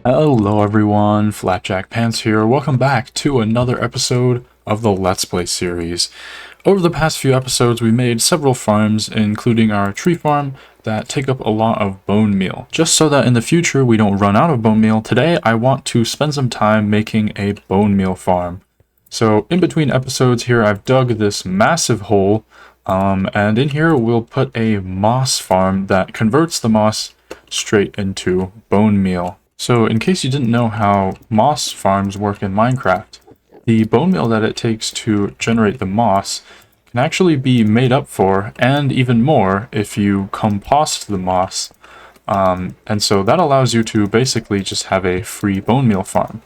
Hello everyone, Flapjack Pants here. Welcome back to another episode of the Let's Play series. Over the past few episodes, we made several farms, including our tree farm, that take up a lot of bone meal. Just so that in the future we don't run out of bone meal, today I want to spend some time making a bone meal farm. So in between episodes here, I've dug this massive hole, and in here we'll put a moss farm that converts the moss straight into bone meal. So in case you didn't know how moss farms work in Minecraft, the bone meal that it takes to generate the moss can actually be made up for, and even more, if you compost the moss. And so that allows you to basically just have a free bone meal farm.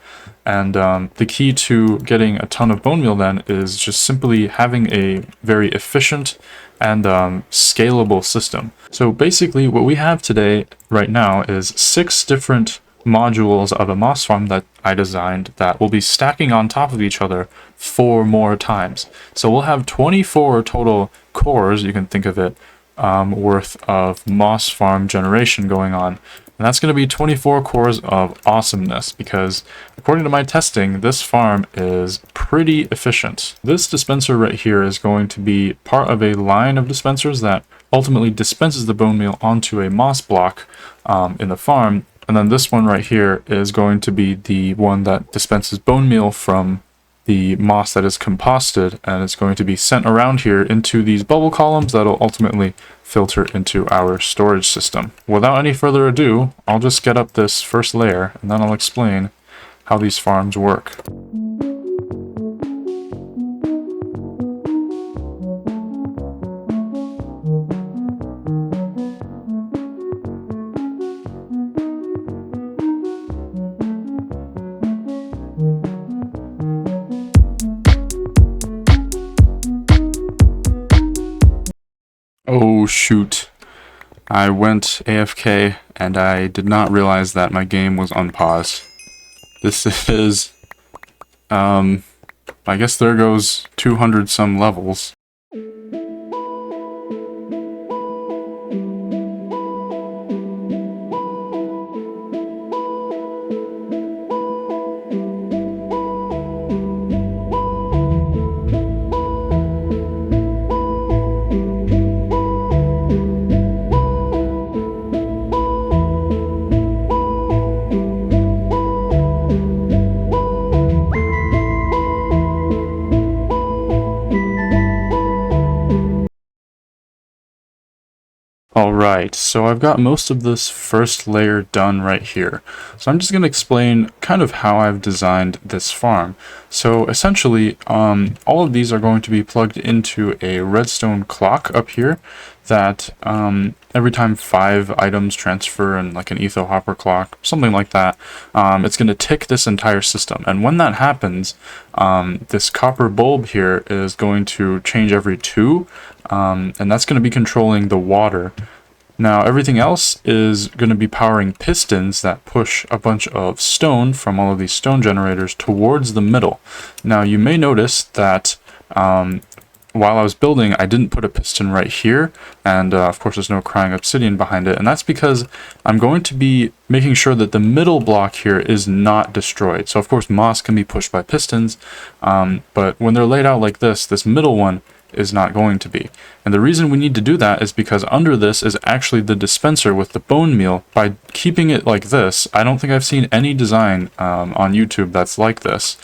And the key to getting a ton of bone meal then is just simply having a very efficient and scalable system. So basically what we have today right now is 6 different modules of a moss farm that I designed that will be stacking on top of each other 4 more times. So we'll have 24 total cores, you can think of it, worth of moss farm generation going on. And that's going to be 24 cores of awesomeness because according to my testing, this farm is pretty efficient. This dispenser right here is going to be part of a line of dispensers that ultimately dispenses the bone meal onto a moss block in the farm. And then this one right here is going to be the one that dispenses bone meal from the moss that is composted, and it's going to be sent around here into these bubble columns that'll ultimately filter into our storage system. Without any further ado, I'll just get up this first layer and then I'll explain how these farms work. Oh shoot. I went AFK and I did not realize that my game was unpaused. This is, I guess there goes 200 some levels. Alright, so I've got most of this first layer done right here. So I'm just going to explain kind of how I've designed this farm. So essentially, all of these are going to be plugged into a redstone clock up here that every time 5 items transfer in like an etho hopper clock, something like that, it's going to tick this entire system. And when that happens, this copper bulb here is going to change every 2, and that's going to be controlling the water. Now everything else is going to be powering pistons that push a bunch of stone from all of these stone generators towards the middle. Now you may notice that while I was building, I didn't put a piston right here, and of course there's no crying obsidian behind it, and that's because I'm going to be making sure that the middle block here is not destroyed. So of course moss can be pushed by pistons, but when they're laid out like this middle one is not going to be. And the reason we need to do that is because under this is actually the dispenser with the bone meal. By keeping it like this, I don't think I've seen any design on YouTube that's like this.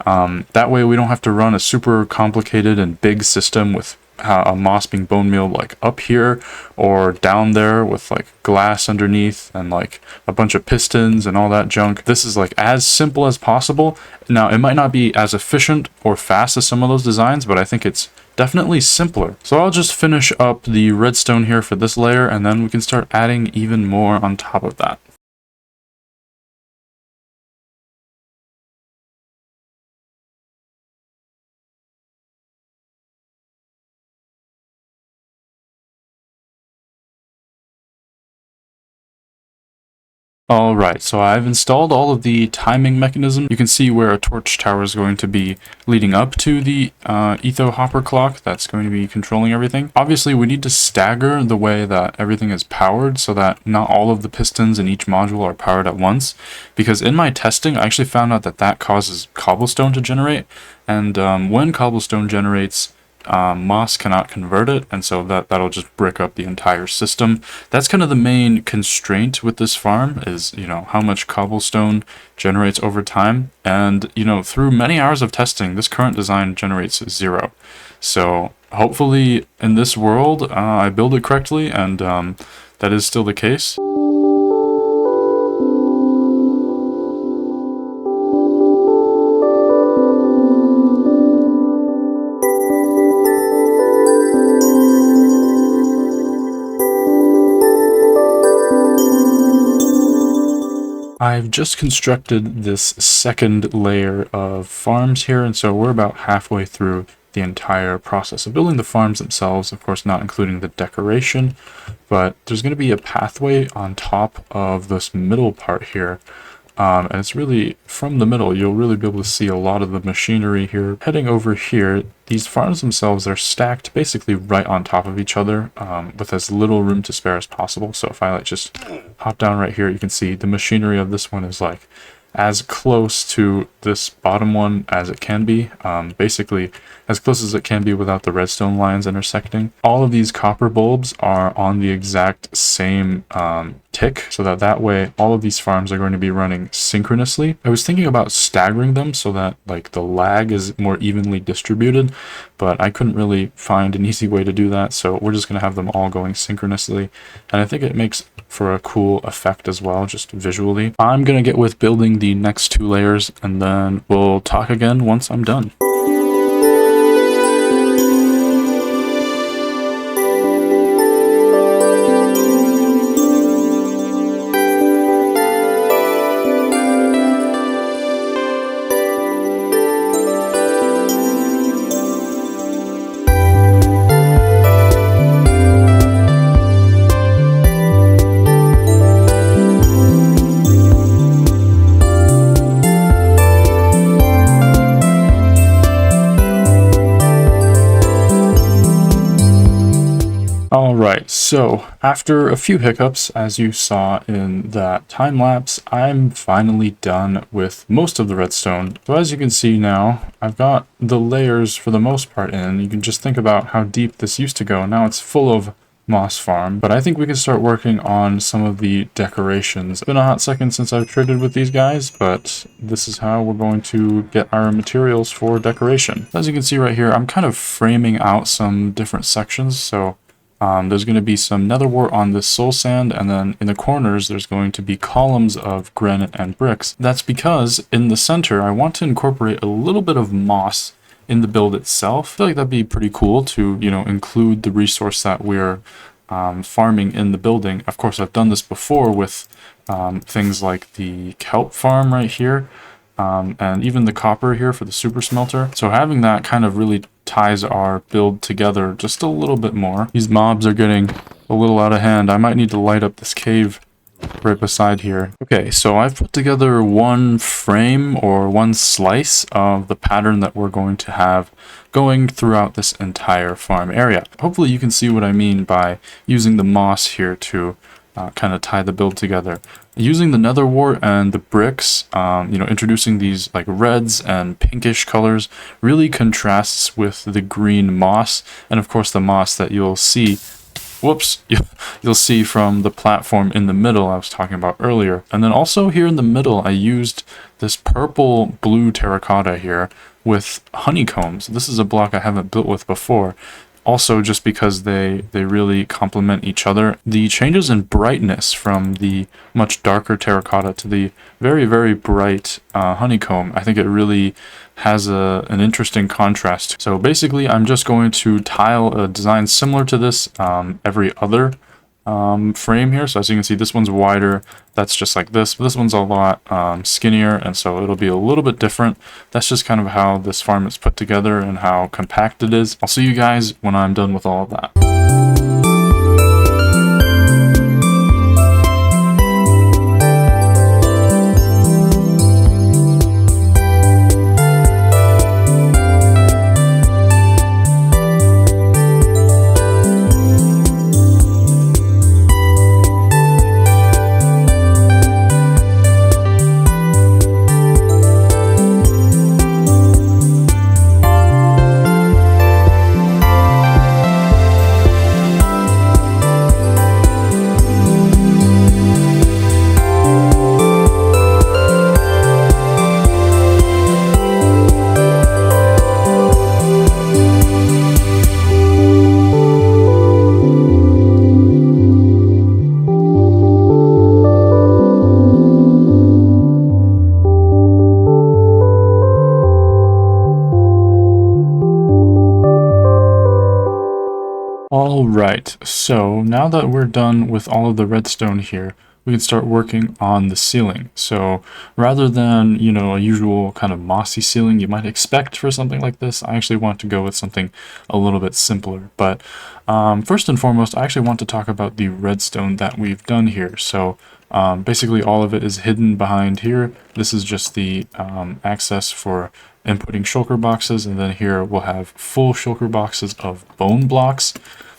That way we don't have to run a super complicated and big system with a moss being bone meal like up here or down there with like glass underneath and like a bunch of pistons and all that junk. This is like as simple as possible. Now it might not be as efficient or fast as some of those designs, but I think it's definitely simpler. So I'll just finish up the redstone here for this layer, and then we can start adding even more on top of that. Alright, so I've installed all of the timing mechanism. You can see where a torch tower is going to be leading up to the etho hopper clock that's going to be controlling everything. Obviously, we need to stagger the way that everything is powered so that not all of the pistons in each module are powered at once. Because in my testing, I actually found out that that causes cobblestone to generate. And when cobblestone generates, moss cannot convert it, and so that'll just brick up the entire system. That's kind of the main constraint with this farm is, you know, how much cobblestone generates over time. And, you know, through many hours of testing, this current design generates 0. So hopefully in this world, I build it correctly, and that is still the case. I've just constructed this second layer of farms here, and so we're about halfway through the entire process of building the farms themselves, of course not including the decoration, but there's going to be a pathway on top of this middle part here. And it's really, from the middle, you'll really be able to see a lot of the machinery here. Heading over here, these farms themselves are stacked basically right on top of each other, with as little room to spare as possible. So if I like just hop down right here, you can see the machinery of this one is like as close to this bottom one as it can be, basically as close as it can be without the redstone lines intersecting. All of these copper bulbs are on the exact same tick, so that way all of these farms are going to be running synchronously. I was thinking about staggering them so that like the lag is more evenly distributed, but I couldn't really find an easy way to do that, so we're just going to have them all going synchronously, and I think it makes for a cool effect as well, just visually. I'm going to get with building the next 2 layers, and then we'll talk again once I'm done. Alright, so after a few hiccups, as you saw in that time lapse, I'm finally done with most of the redstone. So as you can see now, I've got the layers for the most part in. You can just think about how deep this used to go. Now it's full of moss farm, but I think we can start working on some of the decorations. It's been a hot second since I've traded with these guys, but this is how we're going to get our materials for decoration. As you can see right here, I'm kind of framing out some different sections, so there's going to be some nether wart on this soul sand, and then in the corners there's going to be columns of granite and bricks. That's because in the center I want to incorporate a little bit of moss in the build itself. I feel like that'd be pretty cool to, you know, include the resource that we're farming in the building. Of course, I've done this before with things like the kelp farm right here, and even the copper here for the super smelter. So having that kind of really ties our build together just a little bit more. These mobs are getting a little out of hand. I might need to light up this cave right beside here. Okay, so I've put together one frame or one slice of the pattern that we're going to have going throughout this entire farm area. Hopefully you can see what I mean by using the moss here to kind of tie the build together. Using the nether wart and the bricks, you know, introducing these like reds and pinkish colors really contrasts with the green moss, and of course the moss that you'll see, you'll see from the platform in the middle I was talking about earlier. And then also here in the middle I used this purple blue terracotta here with honeycombs. This is a block I haven't built with before. Also, just because they really complement each other. The changes in brightness from the much darker terracotta to the very, very bright honeycomb, I think it really has an interesting contrast. So basically, I'm just going to tile a design similar to this every other frame here. So as you can see, this one's wider, that's just like this, but this one's a lot skinnier, and so it'll be a little bit different. That's just kind of how this farm is put together and how compact it is. I'll see you guys when I'm done with all of that. All right, so now that we're done with all of the redstone here, we can start working on the ceiling. So rather than, a usual kind of mossy ceiling you might expect for something like this, I actually want to go with something a little bit simpler. But first and foremost, I actually want to talk about the redstone that we've done here. So basically all of it is hidden behind here. This is just the access for inputting shulker boxes, and then here we'll have full shulker boxes of bone blocks.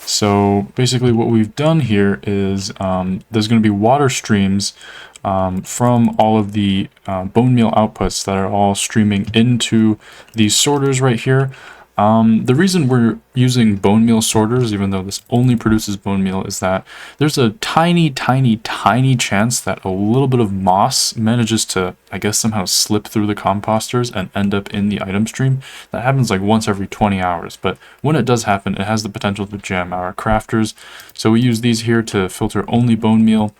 So basically what we've done here is there's going to be water streams from all of the bone meal outputs that are all streaming into these sorters right here. The reason we're using bone meal sorters, even though this only produces bone meal, is that there's a tiny chance that a little bit of moss manages to, I guess, somehow slip through the composters and end up in the item stream. That happens like once every 20 hours, but when it does happen, it has the potential to jam our crafters. So we use these here to filter only bone meal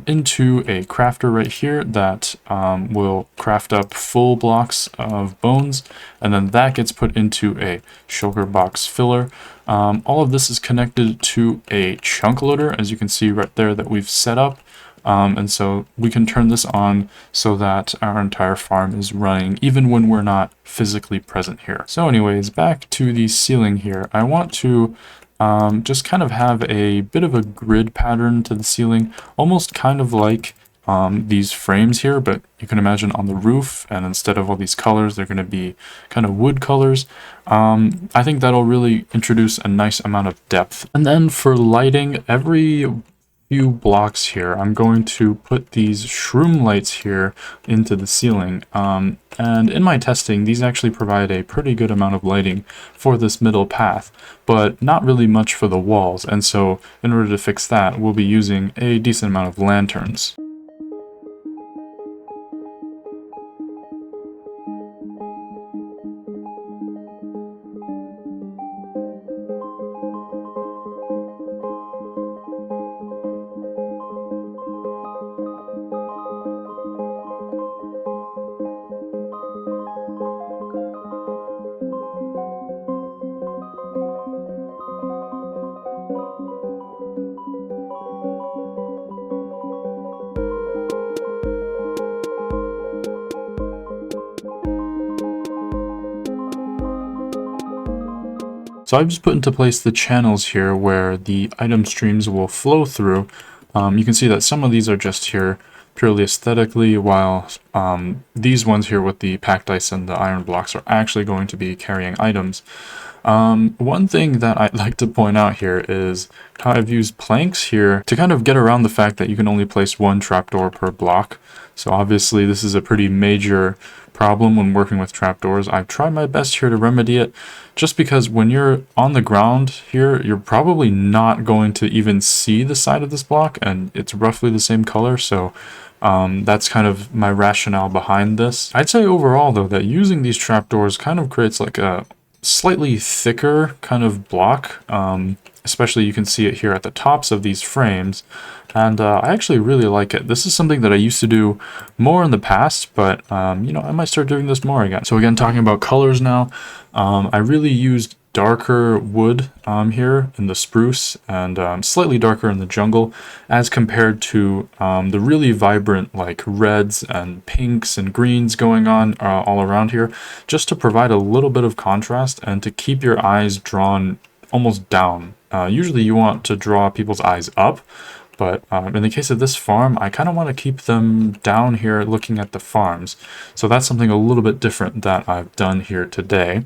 into a crafter right here that will craft up full blocks of bones, and then that gets put into a shulker box filler. All of this is connected to a chunk loader, as you can see right there, that we've set up. And so we can turn this on so that our entire farm is running even when we're not physically present here. So anyways, back to the ceiling here. I want to just kind of have a bit of a grid pattern to the ceiling, almost kind of like these frames here, but you can imagine on the roof, and instead of all these colors, they're going to be kind of wood colors. I think that'll really introduce a nice amount of depth. And then for lighting, every few blocks here, I'm going to put these shroom lights here into the ceiling. And in my testing, these actually provide a pretty good amount of lighting for this middle path, but not really much for the walls. And so in order to fix that, we'll be using a decent amount of lanterns. So I've just put into place the channels here where the item streams will flow through. You can see that some of these are just here purely aesthetically, while these ones here with the packed ice and the iron blocks are actually going to be carrying items. One thing that I'd like to point out here is how I've used planks here to kind of get around the fact that you can only place one trapdoor per block. So obviously this is a pretty major problem when working with trapdoors. I've tried my best here to remedy it, just because when you're on the ground here, you're probably not going to even see the side of this block, and it's roughly the same color, so that's kind of my rationale behind this. I'd say overall though that using these trapdoors kind of creates like a slightly thicker kind of block, especially you can see it here at the tops of these frames, and I actually really like it. This is something that I used to do more in the past, but I might start doing this more again. So again, talking about colors now, I really used darker wood here in the spruce, and slightly darker in the jungle, as compared to the really vibrant like reds and pinks and greens going on all around here, just to provide a little bit of contrast and to keep your eyes drawn almost down. Usually you want to draw people's eyes up, but in the case of this farm, I kind of want to keep them down here looking at the farms. So that's something a little bit different that I've done here today.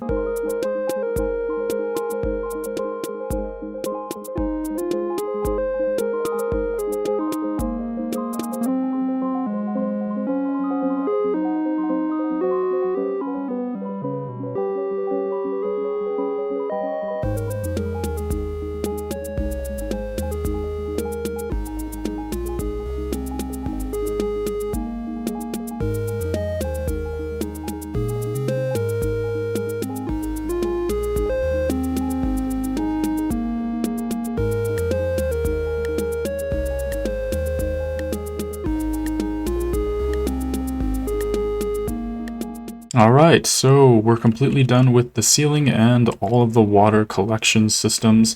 Alright, so we're completely done with the ceiling and all of the water collection systems.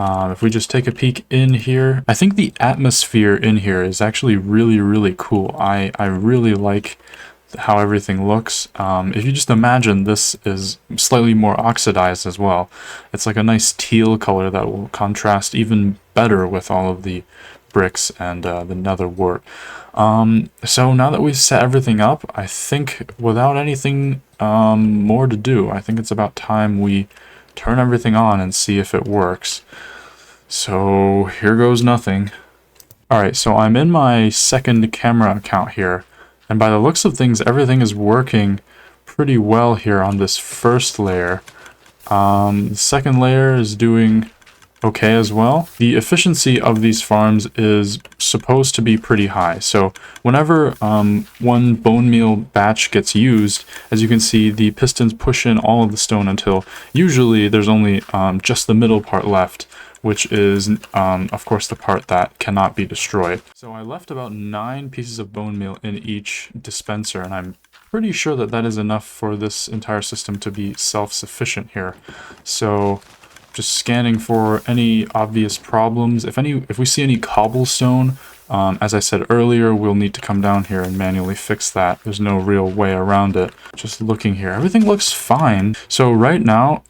If we just take a peek in here, I think the atmosphere in here is actually really cool. I really like how everything looks. If you just imagine, this is slightly more oxidized as well. It's like a nice teal color that will contrast even better with all of the bricks and the nether wart. So now that we've set everything up, I think without anything more to do, I think it's about time we turn everything on and see if it works. So here goes nothing. Alright, so I'm in my second camera account here, and by the looks of things, everything is working pretty well here on this first layer. The second layer is doing okay as well. The efficiency of these farms is supposed to be pretty high. So whenever one bone meal batch gets used, as you can see, the pistons push in all of the stone until usually there's only just the middle part left, which is, of course, the part that cannot be destroyed. So I left about 9 pieces of bone meal in each dispenser, and I'm pretty sure that that is enough for this entire system to be self-sufficient here. So just scanning for any obvious problems. If we see any cobblestone, as I said earlier, we'll need to come down here and manually fix that. There's no real way around it. Just looking here, everything looks fine. So right now,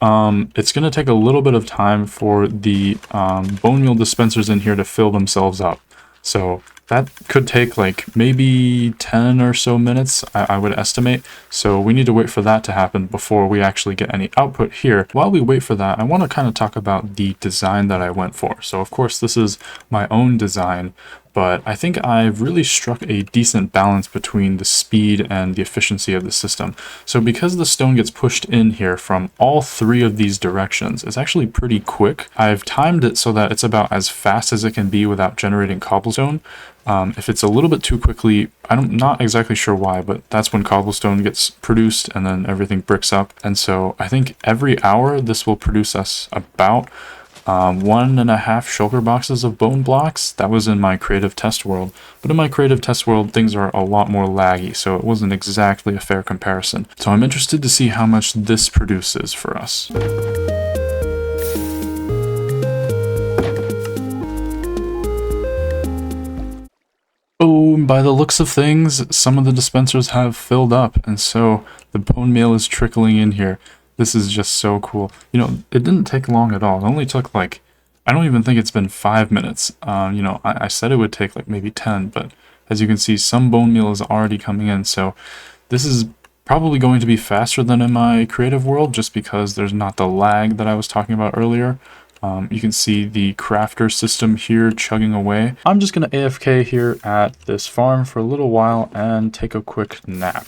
it's going to take a little bit of time for the bone meal dispensers in here to fill themselves up. So that could take like maybe 10 or so minutes, I would estimate. So we need to wait for that to happen before we actually get any output here. While we wait for that, I want to kind of talk about the design that I went for. So of course, this is my own design, but I think I've really struck a decent balance between the speed and the efficiency of the system. So because the stone gets pushed in here from all 3 of these directions, it's actually pretty quick. I've timed it so that it's about as fast as it can be without generating cobblestone. If it's a little bit too quickly, I'm not exactly sure why, but that's when cobblestone gets produced and then everything bricks up. And so I think every hour this will produce us about 1.5 shulker boxes of bone blocks. That was in my creative test world, but in my creative test world things are a lot more laggy, so it wasn't exactly a fair comparison. So I'm interested to see how much this produces for us. Oh, by the looks of things, some of the dispensers have filled up, and so the bone meal is trickling in here. This is just so cool. You know, it didn't take long at all. It only took like, I don't even think it's been 5 minutes. You know, I said it would take like maybe 10, but as you can see, some bone meal is already coming in. So this is probably going to be faster than in my creative world just because there's not the lag that I was talking about earlier. You can see the crafter system here chugging away. I'm just going to AFK here at this farm for a little while and take a quick nap.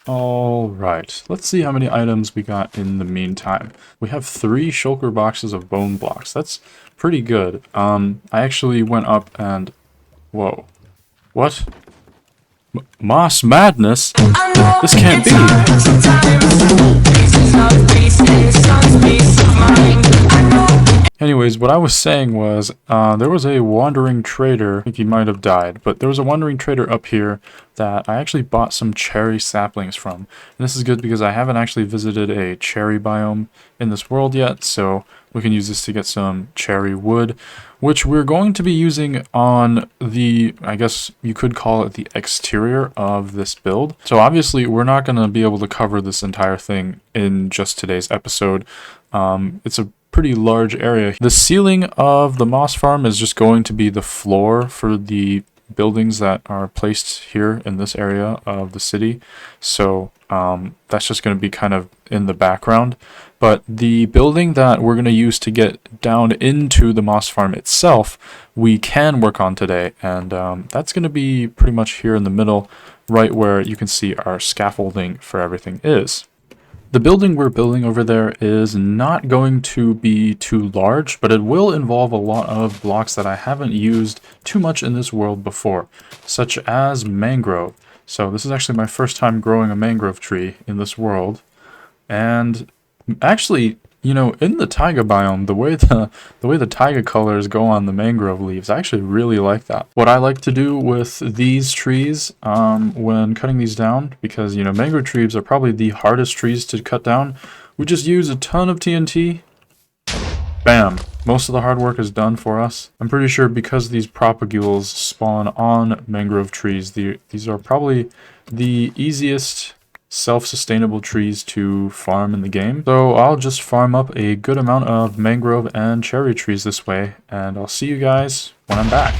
Alright, let's see how many items we got in the meantime. We have 3 shulker boxes of bone blocks. That's pretty good. I actually went up and... Whoa. What? Moss madness? This can't be! Anyways, what I was saying was, there was a wandering trader, I think he might have died, but there was a wandering trader up here that I actually bought some cherry saplings from. And this is good because I haven't actually visited a cherry biome in this world yet, so we can use this to get some cherry wood, which we're going to be using on the, I guess you could call it the exterior of this build. So obviously we're not going to be able to cover this entire thing in just today's episode. It's a pretty large area. The ceiling of the moss farm is just going to be the floor for the buildings that are placed here in this area of the city. So that's just going to be kind of in the background. But the building that we're going to use to get down into the moss farm itself, we can work on today. And that's going to be pretty much here in the middle, right where you can see our scaffolding for everything is. The building we're building over there is not going to be too large, but it will involve a lot of blocks that I haven't used too much in this world before, such as mangrove. So this is actually my first time growing a mangrove tree in this world. And actually, you know, in the taiga biome, the way the taiga colors go on the mangrove leaves, I actually really like that. What I like to do with these trees when cutting these down, because, you know, mangrove trees are probably the hardest trees to cut down, we just use a ton of TNT. Bam. Most of the hard work is done for us. I'm pretty sure because these propagules spawn on mangrove trees, these are probably the easiest self-sustainable trees to farm in the game. So I'll just farm up a good amount of mangrove and cherry trees this way, and I'll see you guys when I'm back.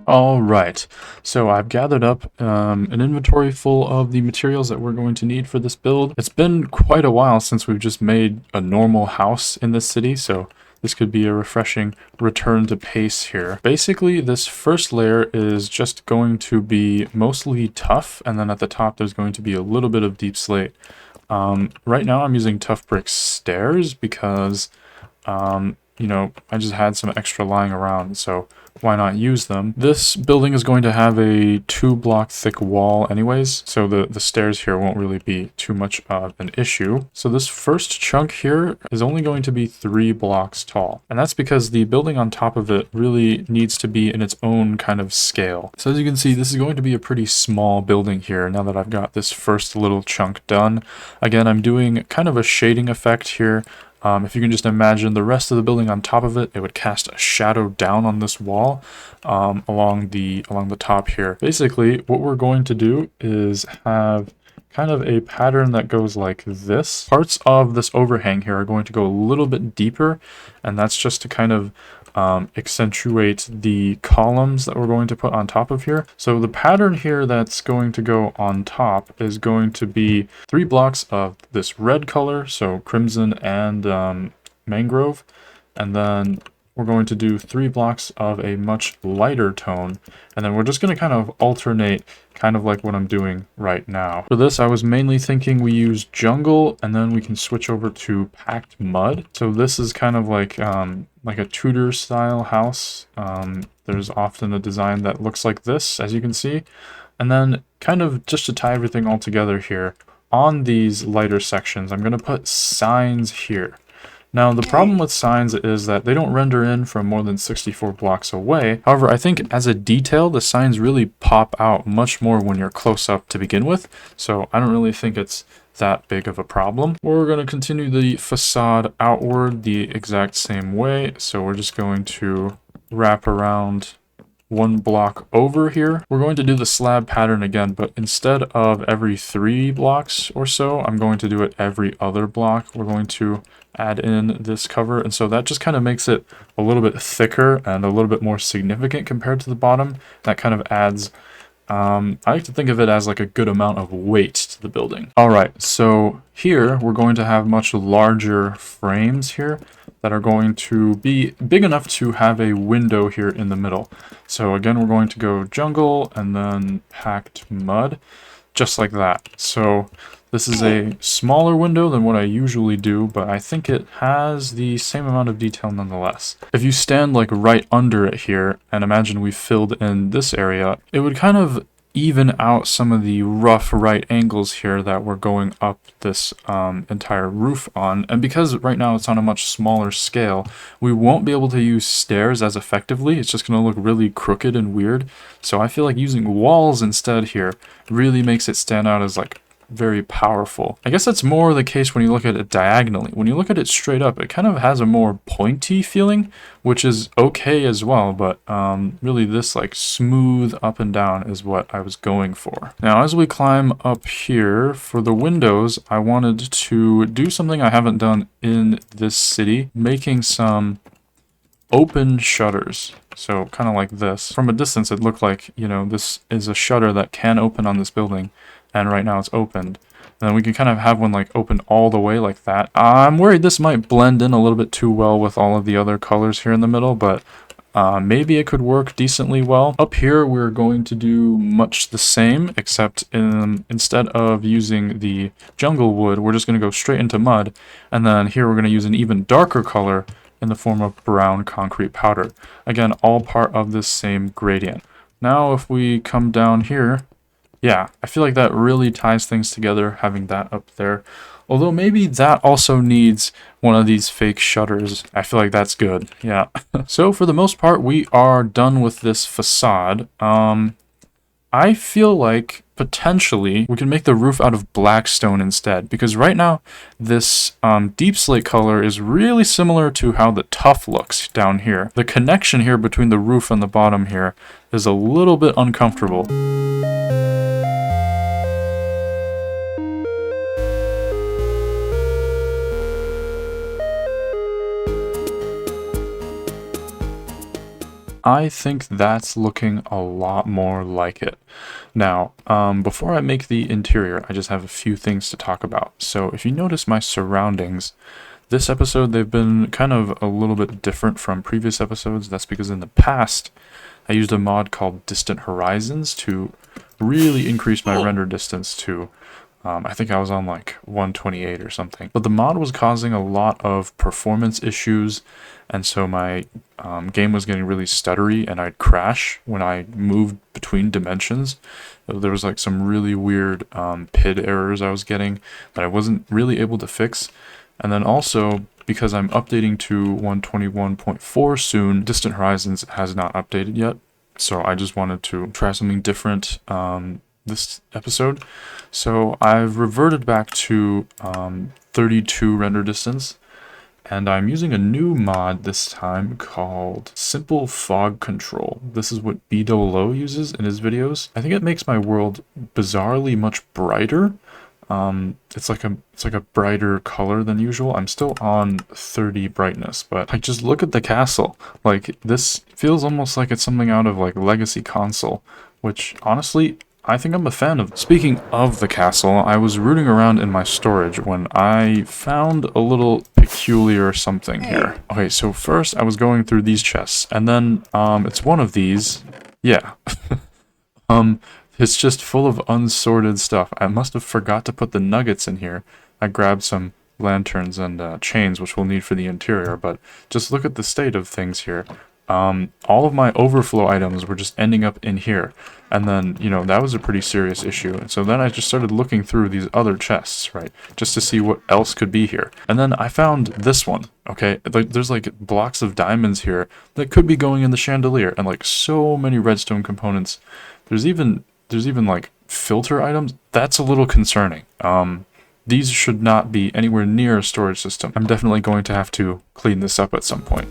All right, so I've gathered up an inventory full of the materials that we're going to need for this build. It's been quite a while since we've just made a normal house in this city, so this could be a refreshing return to pace here. Basically, this first layer is just going to be mostly tough, and then at the top there's going to be a little bit of deep slate. Right now I'm using tough brick stairs because, you know, I just had some extra lying around, so why not use them? This building is going to have a 2-block thick wall anyways, so the stairs here won't really be too much of an issue. So this first chunk here is only going to be 3 blocks tall, and that's because the building on top of it really needs to be in its own kind of scale. So as you can see, this is going to be a pretty small building here now that I've got this first little chunk done. Again, I'm doing kind of a shading effect here. If you can just imagine the rest of the building on top of it, it would cast a shadow down on this wall along the top here. Basically, what we're going to do is have kind of a pattern that goes like this. Parts of this overhang here are going to go a little bit deeper, and that's just to kind of accentuate the columns that we're going to put on top of here. So the pattern here that's going to go on top is going to be 3 blocks of this red color, so crimson and mangrove, and then we're going to do 3 blocks of a much lighter tone, and then we're just going to kind of alternate, kind of like what I'm doing right now. For this, I was mainly thinking we use jungle, and then we can switch over to packed mud. So this is kind of like a Tudor style house. There's often a design that looks like this, as you can see. And then kind of just to tie everything all together here, on these lighter sections, I'm going to put signs here. Now, the problem with signs is that they don't render in from more than 64 blocks away. However, I think as a detail, the signs really pop out much more when you're close up to begin with. So I don't really think it's that big of a problem. We're going to continue the facade outward the exact same way. So we're just going to wrap around 1 block over here. We're going to do the slab pattern again, but instead of every 3 blocks or so, I'm going to do it every other block. We're going to add in this cover, and so that just kind of makes it a little bit thicker and a little bit more significant compared to the bottom. That kind of adds, I like to think of it as like a good amount of weight to the building. All right, so here we're going to have much larger frames here that are going to be big enough to have a window here in the middle. So again, we're going to go jungle and then packed mud, just like that. So this is a smaller window than what I usually do, but I think it has the same amount of detail nonetheless. If you stand like right under it here and imagine we filled in this area, it would kind of even out some of the rough right angles here that we're going up this entire roof on. And because right now it's on a much smaller scale, we won't be able to use stairs as effectively. It's just going to look really crooked and weird. So I feel like using walls instead here really makes it stand out as like very powerful. I guess that's more the case when you look at it diagonally. When you look at it straight up, it kind of has a more pointy feeling, which is okay as well, but really this like smooth up and down is what I was going for. Now as we climb up here, for the windows, I wanted to do something I haven't done in this city, making some open shutters. So kind of like this. From a distance it looked like, you know, this is a shutter that can open on this building, and right now it's opened. And then we can kind of have one like open all the way like that. I'm worried this might blend in a little bit too well with all of the other colors here in the middle, but maybe it could work decently well. Up here we're going to do much the same, except instead of using the jungle wood, we're just going to go straight into mud. And then here we're going to use an even darker color in the form of brown concrete powder. Again, all part of this same gradient. Now if we come down here, yeah, I feel like that really ties things together, having that up there. Although maybe that also needs one of these fake shutters. I feel like that's good, yeah. So for the most part, we are done with this facade. I feel like potentially we can make the roof out of black stone instead, because right now this deep slate color is really similar to how the tuff looks down here. The connection here between the roof and the bottom here is a little bit uncomfortable. I think that's looking a lot more like it. Now, before I make the interior, I just have a few things to talk about. So if you notice my surroundings, this episode, they've been kind of a little bit different from previous episodes. That's because in the past, I used a mod called Distant Horizons to really increase my render distance to I think I was on like 128 or something. But the mod was causing a lot of performance issues, and so my game was getting really stuttery, and I'd crash when I moved between dimensions. There was like some really weird PID errors I was getting that I wasn't really able to fix. And then also, because I'm updating to 121.4 soon, Distant Horizons has not updated yet. So I just wanted to try something different this episode. So I've reverted back to 32 render distance, and I'm using a new mod this time called Simple Fog Control. This is what BDolo uses in his videos. I think it makes my world bizarrely much brighter. It's like a brighter color than usual. I'm still on 30 brightness, but like just look at the castle. Like this feels almost like it's something out of like Legacy Console, which honestly I think I'm a fan of. Speaking of the castle, I was rooting around in my storage when I found a little peculiar something here. Okay, so first I was going through these chests, and then it's one of these. Yeah. It's just full of unsorted stuff. I must have forgot to put the nuggets in here. I grabbed some lanterns and chains, which we'll need for the interior, but just look at the state of things here. All of my overflow items were just ending up in here. And then, you know, that was a pretty serious issue. And so then I just started looking through these other chests, right? Just to see what else could be here. And then I found this one, okay? Like, there's like blocks of diamonds here that could be going in the chandelier. And like so many redstone components. There's even like filter items. That's a little concerning. These should not be anywhere near a storage system. I'm definitely going to have to clean this up at some point.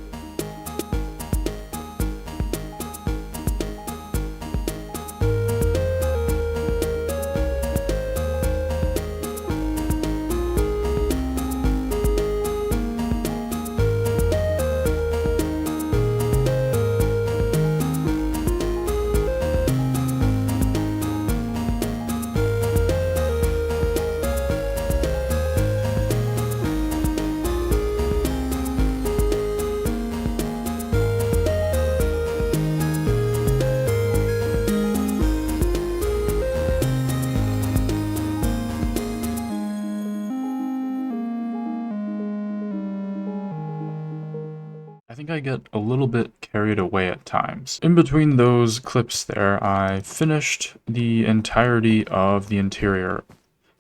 I think I get a little bit carried away at times. In between those clips there, I finished the entirety of the interior.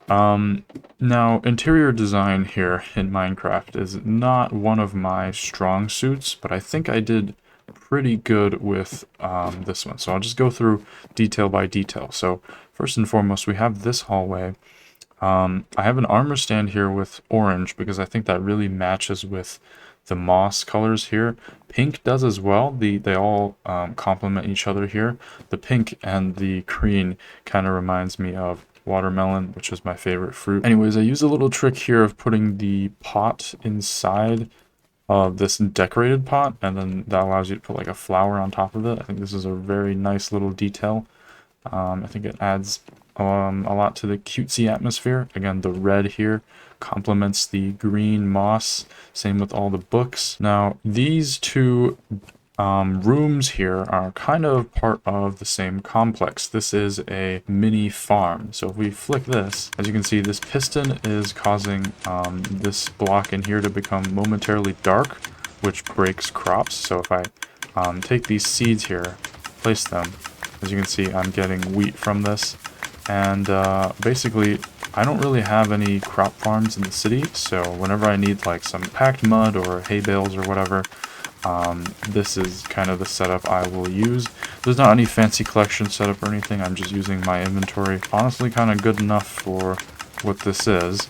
Now, interior design here in Minecraft is not one of my strong suits, but I think I did pretty good with this one. So I'll just go through detail by detail. So first and foremost, we have this hallway. I have an armor stand here with orange because I think that really matches with the moss colors here. Pink does as well. They all complement each other here. The pink and the green kind of reminds me of watermelon, which is my favorite fruit. Anyways, I use a little trick here of putting the pot inside of this decorated pot, and then that allows you to put like a flower on top of it. I think this is a very nice little detail. I think it adds a lot to the cutesy atmosphere. Again, the red here complements the green moss. Same with all the books. Now, these two rooms here are kind of part of the same complex. This is a mini farm. So if we flick this, as you can see, this piston is causing this block in here to become momentarily dark which breaks crops. So if I take these seeds here, place them, as you can see, I'm getting wheat from this. And basically, I don't really have any crop farms in the city, so whenever I need like some packed mud or hay bales or whatever, this is kind of the setup I will use. There's not any fancy collection setup or anything, I'm just using my inventory. Honestly, kind of good enough for what this is.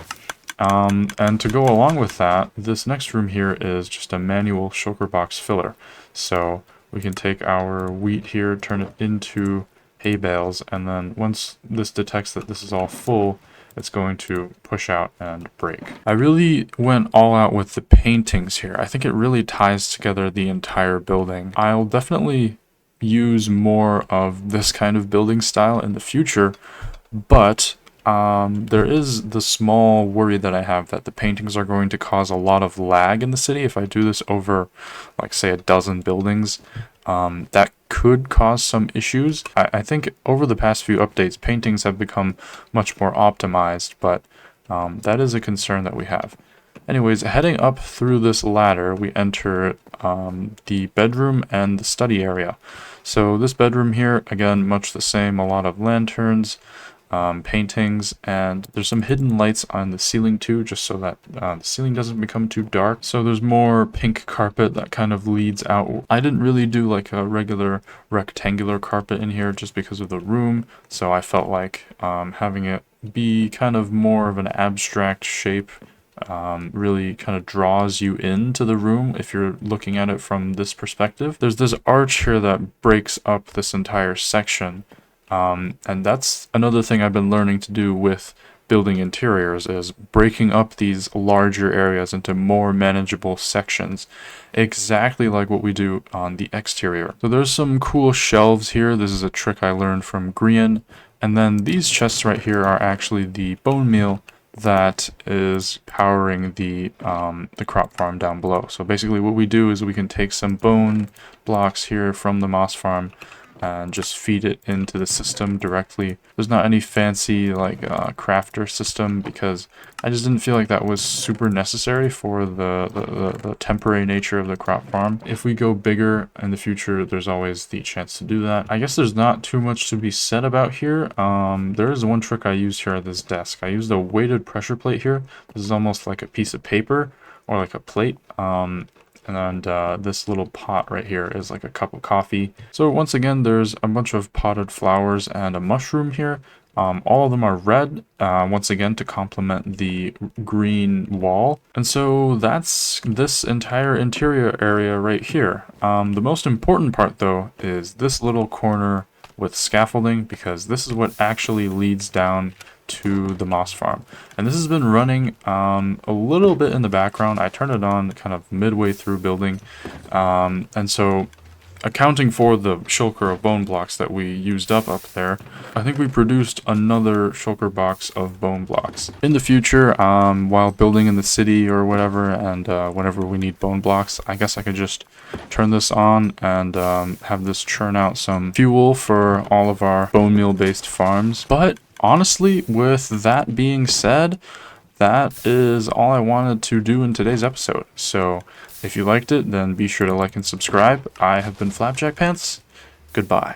And to go along with that, this next room here is just a manual shulker box filler. So we can take our wheat here, turn it into hay bales, and then once this detects that this is all full, it's going to push out and break. I really went all out with the paintings here. I think it really ties together the entire building. I'll definitely use more of this kind of building style in the future, but there is the small worry that I have that the paintings are going to cause a lot of lag in the city. If I do this over, like, say, a dozen buildings, that could cause some issues. I think over the past few updates, paintings have become much more optimized, but that is a concern that we have. Anyways, heading up through this ladder, we enter the bedroom and the study area. So this bedroom here, again, much the same, a lot of lanterns, paintings, and there's some hidden lights on the ceiling too, just so that the ceiling doesn't become too dark. So there's more pink carpet that kind of leads out. I didn't really do like a regular rectangular carpet in here just because of the room, so I felt like having it be kind of more of an abstract shape really kind of draws you into the room if you're looking at it from this perspective. There's this arch here that breaks up this entire section. And that's another thing I've been learning to do with building interiors, is breaking up these larger areas into more manageable sections, exactly like what we do on the exterior. So there's some cool shelves here. This is a trick I learned from Grian. And then these chests right here are actually the bone meal that is powering the crop farm down below. So basically what we do is we can take some bone blocks here from the moss farm and just feed it into the system directly. There's not any fancy like crafter system because I just didn't feel like that was super necessary for the temporary nature of the crop farm. If we go bigger in the future, there's always the chance to do that. I guess there's not too much to be said about here. There is one trick I used here at this desk. I used a weighted pressure plate here. This is almost like a piece of paper or like a plate. And this little pot right here is like a cup of coffee. So once again, there's a bunch of potted flowers and a mushroom here. All of them are red, once again, to complement the green wall. And so that's this entire interior area right here. The most important part, though, is this little corner with scaffolding, because this is what actually leads down to the moss farm. And this has been running a little bit in the background. I turned it on kind of midway through building, and so accounting for the shulker of bone blocks that we used up there, I think we produced another shulker box of bone blocks. In the future, while building in the city or whatever, and whenever we need bone blocks, I guess I could just turn this on and have this churn out some fuel for all of our bone meal based farms. But honestly, with that being said, that is all I wanted to do in today's episode. So if you liked it, then be sure to like and subscribe. I have been Flapjack Pants. Goodbye.